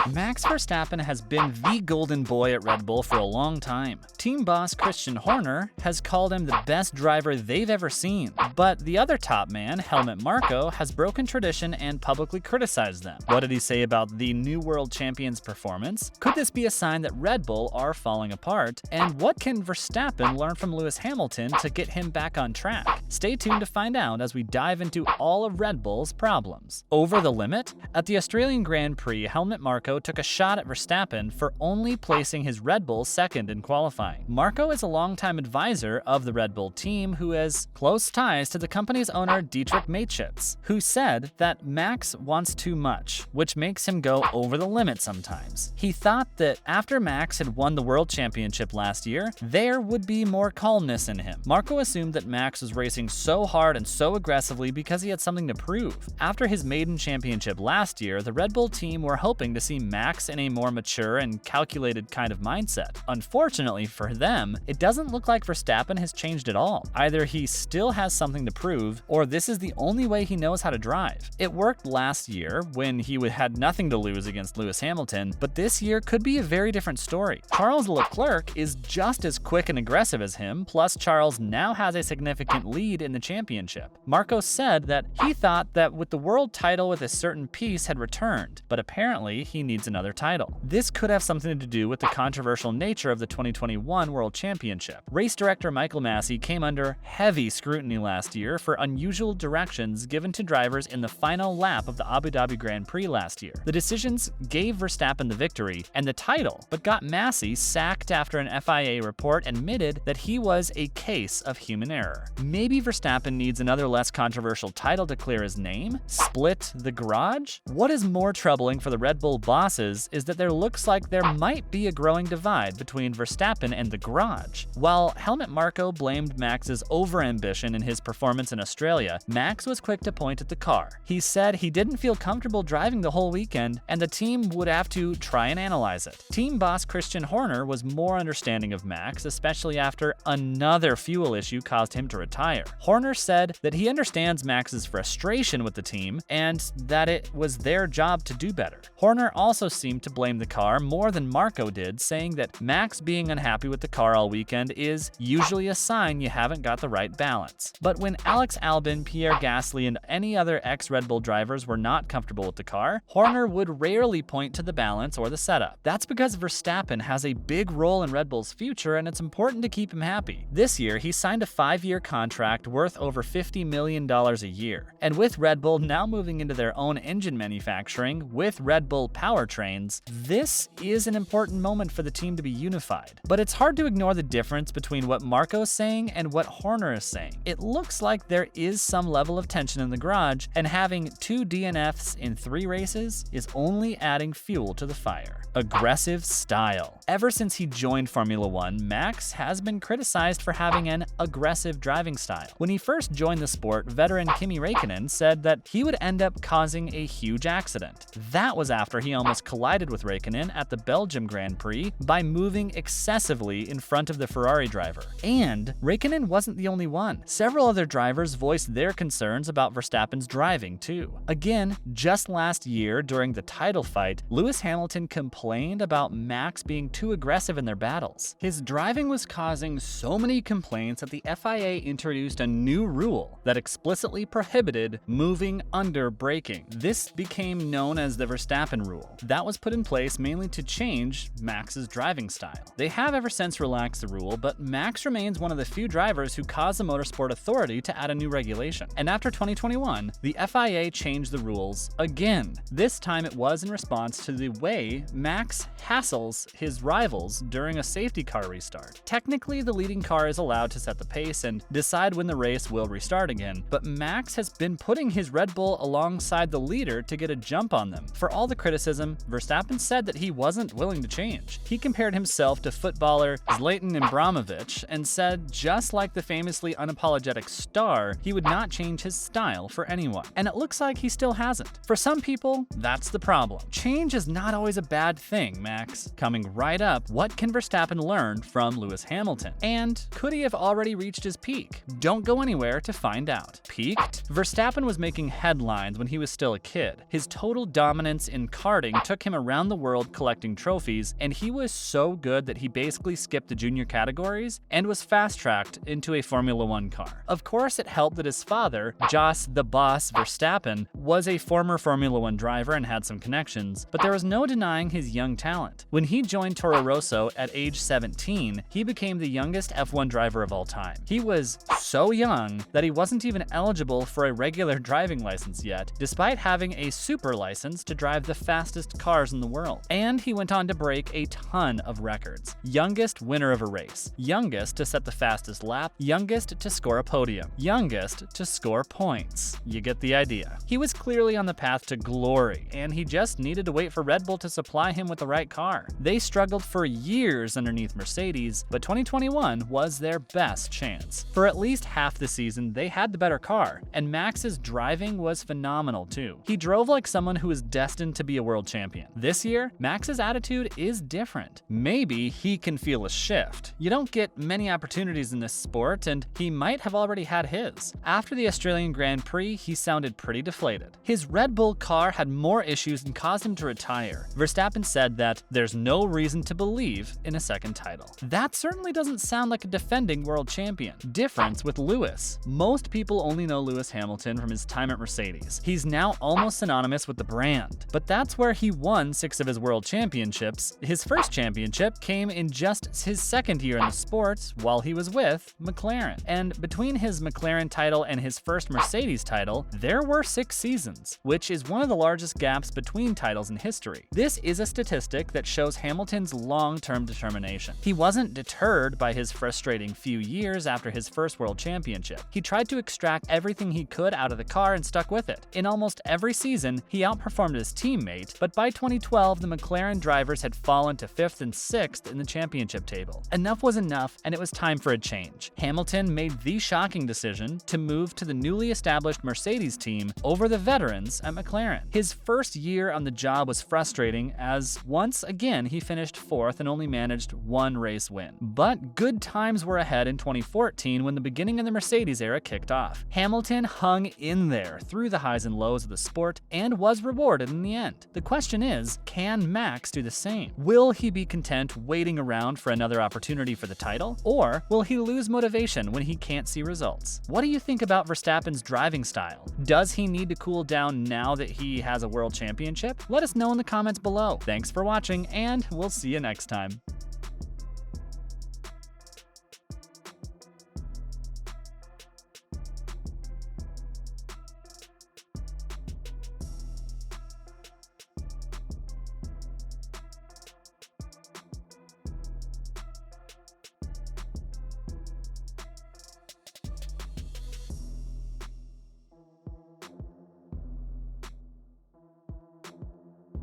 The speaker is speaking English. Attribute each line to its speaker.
Speaker 1: Max Verstappen has been the golden boy at Red Bull for a long time. Team boss Christian Horner has called him the best driver they've ever seen, but the other top man, Helmut Marko, has broken tradition and publicly criticized them. What did he say about the new world champion's performance? Could this be a sign that Red Bull are falling apart? And what can Verstappen learn from Lewis Hamilton to get him back on track? Stay tuned to find out as we dive into all of Red Bull's problems. Over the limit? At the Australian Grand Prix, Helmut Marko took a shot at Verstappen for only placing his Red Bull second in qualifying. Marko is a longtime advisor of the Red Bull team who has close ties to the company's owner Dietrich Mateschitz, who said that Max wants too much, which makes him go over the limit sometimes. He thought that after Max had won the World Championship last year, there would be more calmness in him. Marko assumed that Max was racing so hard and so aggressively because he had something to prove. After his maiden championship last year, the Red Bull team were hoping to see Max in a more mature and calculated kind of mindset. Unfortunately for them, it doesn't look like Verstappen has changed at all. Either he still has something to prove, or this is the only way he knows how to drive. It worked last year when he had nothing to lose against Lewis Hamilton, but this year could be a very different story. Charles Leclerc is just as quick and aggressive as him, plus Charles now has a significant lead in the championship. Marko said that he thought that with the world title with a certain piece had returned, but apparently he needs another title. This could have something to do with the controversial nature of the 2021 World Championship. Race director Michael Massey came under heavy scrutiny last year for unusual directions given to drivers in the final lap of the Abu Dhabi Grand Prix last year. The decisions gave Verstappen the victory and the title, but got Massey sacked after an FIA report admitted that he was a case of human error. Maybe Verstappen needs another less controversial title to clear his name? Split the garage? What is more troubling for the Red Bull bosses is that there looks like there might be a growing divide between Verstappen and the garage. While Helmut Marko blamed Max's overambition in his performance in Australia, Max was quick to point at the car. He said he didn't feel comfortable driving the whole weekend and the team would have to try and analyze it. Team boss Christian Horner was more understanding of Max, especially after another fuel issue caused him to retire. Horner said that he understands Max's frustration with the team and that it was their job to do better. Horner also seemed to blame the car more than Marko did, saying that Max being unhappy with the car all weekend is usually a sign you haven't got the right balance. But when Alex Albon, Pierre Gasly, and any other ex-Red Bull drivers were not comfortable with the car, Horner would rarely point to the balance or the setup. That's because Verstappen has a big role in Red Bull's future and it's important to keep him happy. This year, he signed a 5-year contract worth over $50 million a year. And with Red Bull now moving into their own engine manufacturing with Red Bull powertrains, this is an important moment for the team to be unified. But it's hard to ignore the difference between what Marko is saying and what Horner is saying. It looks like there is some level of tension in the garage, and having 2 DNFs in 3 races is only adding fuel to the fire. Aggressive style. Ever since he joined Formula One, Max has been criticized for having an aggressive driving style. When he first joined the sport, veteran Kimi Räikkönen said that he would end up causing a huge accident. That was after he almost collided with Räikkönen at the Belgium Grand Prix by moving excessively in front of the Ferrari driver. And Räikkönen wasn't the only one. Several other drivers voiced their concerns about Verstappen's driving too. Again, just last year during the title fight, Lewis Hamilton complained about Max being too aggressive in their battles. His driving was causing so many complaints that the FIA introduced a new rule that explicitly prohibited moving under braking. This became known as the Verstappen rule. That was put in place mainly to change Max's driving style. They have ever since relaxed the rule, but Max remains one of the few drivers who caused the Motorsport Authority to add a new regulation. And after 2021, the FIA changed the rules again. This time it was in response to the way Max hassles his rivals during a safety car restart. Technically, the leading car is allowed to set the pace and decide when the race will restart again, but Max has been putting his Red Bull alongside the leader to get a jump on them. For all the criticism, Verstappen said that he wasn't willing to change. He compared himself to footballer Zlatan Ibrahimovic and said just like the famously unapologetic star, he would not change his style for anyone. And it looks like he still hasn't. For some people, that's the problem. Change is not always a bad thing, Max. Coming right up, what can Verstappen learn from Lewis Hamilton? And could he have already reached his peak? Don't go anywhere to find out. Peaked? Verstappen was making headlines when he was still a kid. His total dominance in karting driving took him around the world collecting trophies, and he was so good that he basically skipped the junior categories and was fast-tracked into a Formula One car. Of course, it helped that his father, Jos the Boss Verstappen, was a former Formula One driver and had some connections, but there was no denying his young talent. When he joined Toro Rosso at age 17, he became the youngest F1 driver of all time. He was so young that he wasn't even eligible for a regular driving license yet, despite having a super license to drive the fastest cars in the world. And he went on to break a ton of records. Youngest winner of a race, youngest to set the fastest lap, youngest to score a podium, youngest to score points. You get the idea. He was clearly on the path to glory, and he just needed to wait for Red Bull to supply him with the right car. They struggled for years underneath Mercedes, but 2021 was their best chance. For at least half the season, they had the better car, and Max's driving was phenomenal too. He drove like someone who was destined to be a world champion. This year, Max's attitude is different. Maybe he can feel a shift. You don't get many opportunities in this sport, and he might have already had his. After the Australian Grand Prix, he sounded pretty deflated. His Red Bull car had more issues and caused him to retire. Verstappen said that there's no reason to believe in a second title. That certainly doesn't sound like a defending world champion. Difference with Lewis. Most people only know Lewis Hamilton from his time at Mercedes. He's now almost synonymous with the brand, but that's where he won 6 of his world championships. His first championship came in just his second year in the sport while he was with McLaren. And between his McLaren title and his first Mercedes title, there were 6 seasons, which is one of the largest gaps between titles in history. This is a statistic that shows Hamilton's long-term determination. He wasn't deterred by his frustrating few years after his first world championship. He tried to extract everything he could out of the car and stuck with it. In almost every season, he outperformed his teammate, but by 2012, the McLaren drivers had fallen to 5th and 6th in the championship table. Enough was enough, and it was time for a change. Hamilton made the shocking decision to move to the newly established Mercedes team over the veterans at McLaren. His first year on the job was frustrating, as once again he finished 4th and only managed 1 race win. But good times were ahead in 2014 when the beginning of the Mercedes era kicked off. Hamilton hung in there through the highs and lows of the sport and was rewarded in the end. The question is, can Max do the same? Will he be content waiting around for another opportunity for the title? Or will he lose motivation when he can't see results? What do you think about Verstappen's driving style? Does he need to cool down now that he has a world championship? Let us know in the comments below. Thanks for watching, and we'll see you next time.